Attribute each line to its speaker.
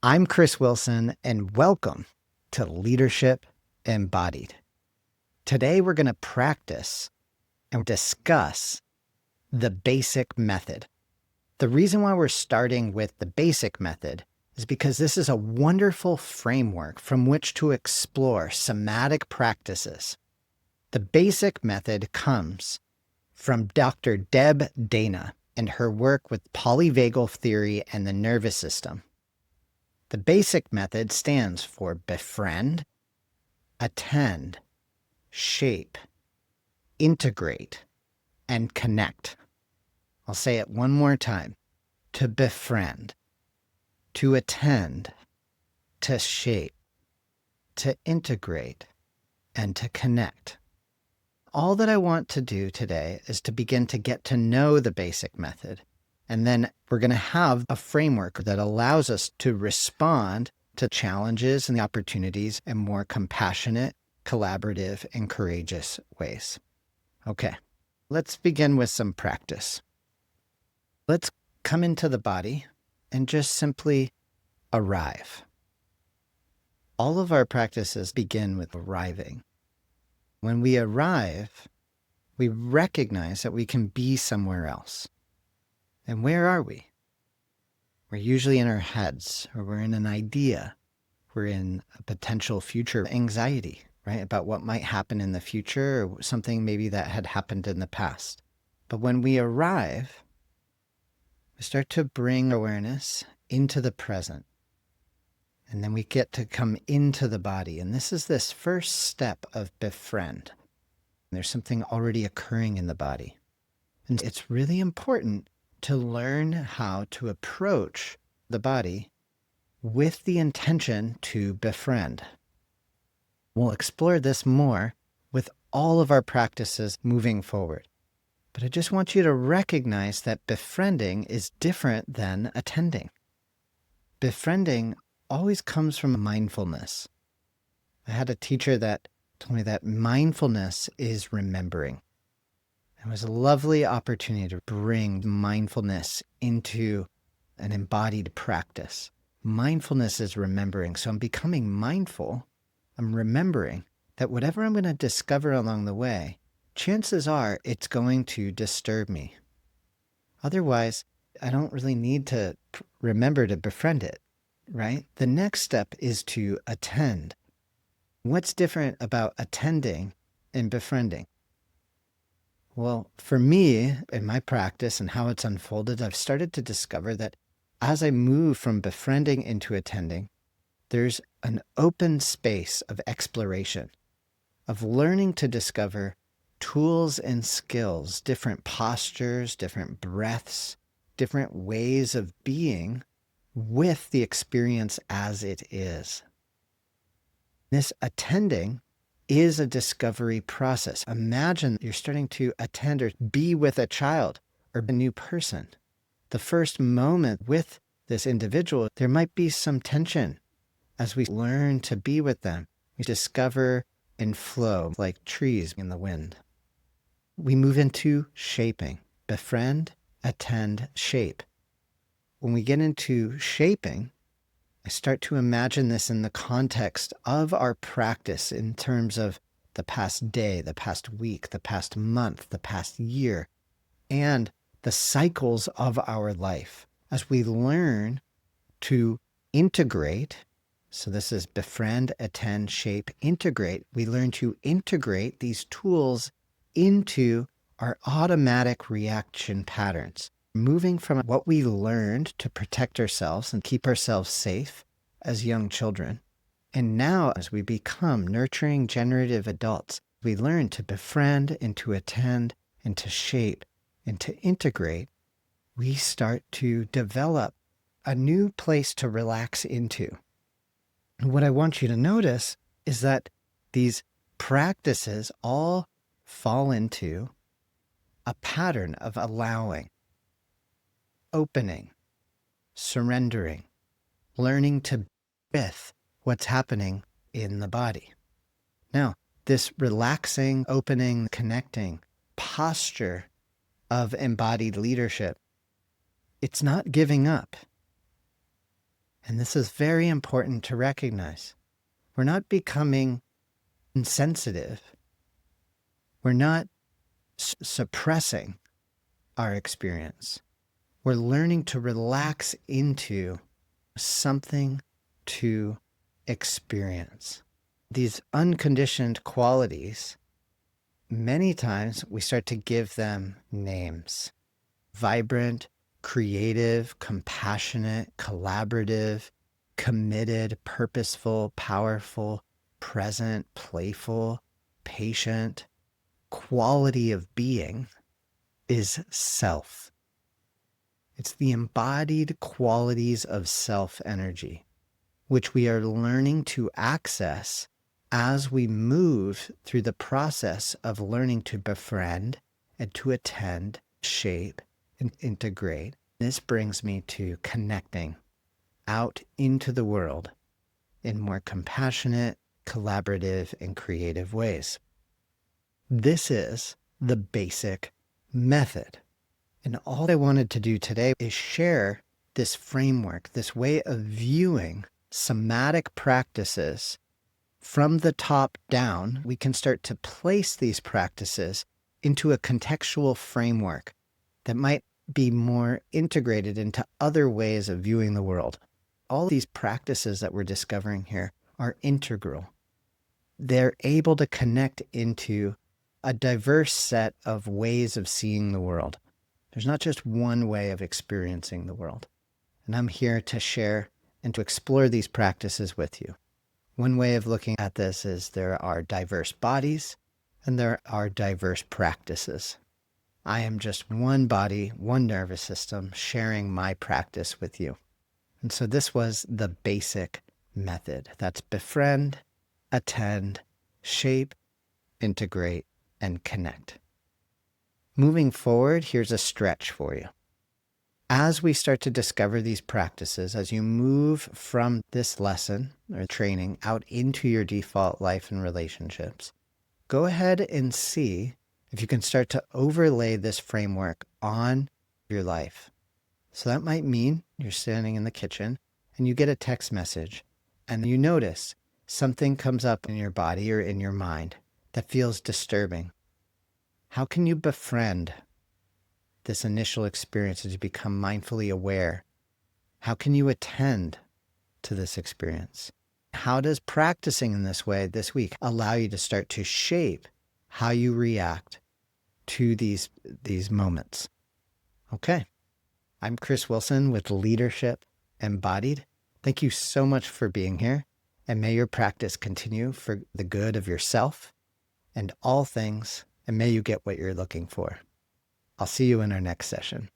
Speaker 1: I'm Chris Wilson, and welcome to Leadership Embodied. Today, we're going to practice and discuss the B.A.S.I.C method. The reason why we're starting with the B.A.S.I.C method is because this is a wonderful framework from which to explore somatic practices. The B.A.S.I.C method comes from Dr. Deb Dana and her work with polyvagal theory and the nervous system. The B.A.S.I.C method stands for Befriend, Attend, Shape, Integrate, and Connect. I'll say it one more time. To befriend, to attend, to shape, to integrate, and to connect. All that I want to do today is to begin to get to know the B.A.S.I.C method. And then we're going to have a framework that allows us to respond to challenges and the opportunities in more compassionate, collaborative, and courageous ways. Okay, let's begin with some practice. Let's come into the body and just simply arrive. All of our practices begin with arriving. When we arrive, we recognize that we can be somewhere else. And where are we? We're usually in our heads, or we're in an idea. We're in a potential future anxiety, right? About what might happen in the future or something maybe that had happened in the past. But when we arrive, we start to bring awareness into the present. And then we get to come into the body. And this is this first step of befriend. There's something already occurring in the body. And it's really important to learn how to approach the body with the intention to befriend. We'll explore this more with all of our practices moving forward. But I just want you to recognize that befriending is different than attending. Befriending always comes from mindfulness. I had a teacher that told me that mindfulness is remembering. It was a lovely opportunity to bring mindfulness into an embodied practice. Mindfulness is remembering. So I'm becoming mindful. I'm remembering that whatever I'm going to discover along the way, chances are it's going to disturb me. Otherwise, I don't really need to remember to befriend it, right? The next step is to attend. What's different about attending and befriending? Well, for me, in my practice and how it's unfolded, I've started to discover that as I move from befriending into attending, there's an open space of exploration, of learning to discover tools and skills, different postures, different breaths, different ways of being with the experience as it is. This attending is a discovery process. Imagine you're starting to attend or be with a child or a new person. The first moment with this individual, there might be some tension as we learn to be with them. We discover and flow like trees in the wind. We move into shaping, befriend, attend, shape. When we get into shaping, I start to imagine this in the context of our practice in terms of the past day, the past week, the past month, the past year, and the cycles of our life as we learn to integrate. So this is befriend, attend, shape, integrate. We learn to integrate these tools into our automatic reaction patterns. Moving from what we learned to protect ourselves and keep ourselves safe as young children. And now, as we become nurturing, generative adults, we learn to befriend and to attend and to shape and to integrate. We start to develop a new place to relax into. And what I want you to notice is that these practices all fall into a pattern of allowing, opening, surrendering, learning to be with what's happening in the body. Now, this relaxing, opening, connecting posture of embodied leadership, it's not giving up. And this is very important to recognize. We're not becoming insensitive. We're not suppressing our experience. We're learning to relax into something to experience. These unconditioned qualities, many times we start to give them names. Vibrant, creative, compassionate, collaborative, committed, purposeful, powerful, present, playful, patient. Quality of being is self. It's the embodied qualities of self energy, which we are learning to access as we move through the process of learning to befriend and to attend, shape, and integrate. This brings me to connecting out into the world in more compassionate, collaborative, and creative ways. This is the basic method. And all I wanted to do today is share this framework, this way of viewing somatic practices from the top down. We can start to place these practices into a contextual framework that might be more integrated into other ways of viewing the world. All these practices that we're discovering here are integral. They're able to connect into a diverse set of ways of seeing the world. There's not just one way of experiencing the world. And I'm here to share and to explore these practices with you. One way of looking at this is there are diverse bodies and there are diverse practices. I am just one body, one nervous system, sharing my practice with you. And so this was the basic method. That's befriend, attend, shape, integrate, and connect. Moving forward, here's a stretch for you. As we start to discover these practices, as you move from this lesson or training out into your default life and relationships, go ahead and see if you can start to overlay this framework on your life. So that might mean you're standing in the kitchen and you get a text message and you notice something comes up in your body or in your mind that feels disturbing. How can you befriend this initial experience as you become mindfully aware? How can you attend to this experience? How does practicing in this way this week allow you to start to shape how you react to these moments? Okay. I'm Chris Wilson with Leadership Embodied. Thank you so much for being here, and may your practice continue for the good of yourself and all things, and may you get what you're looking for. I'll see you in our next session.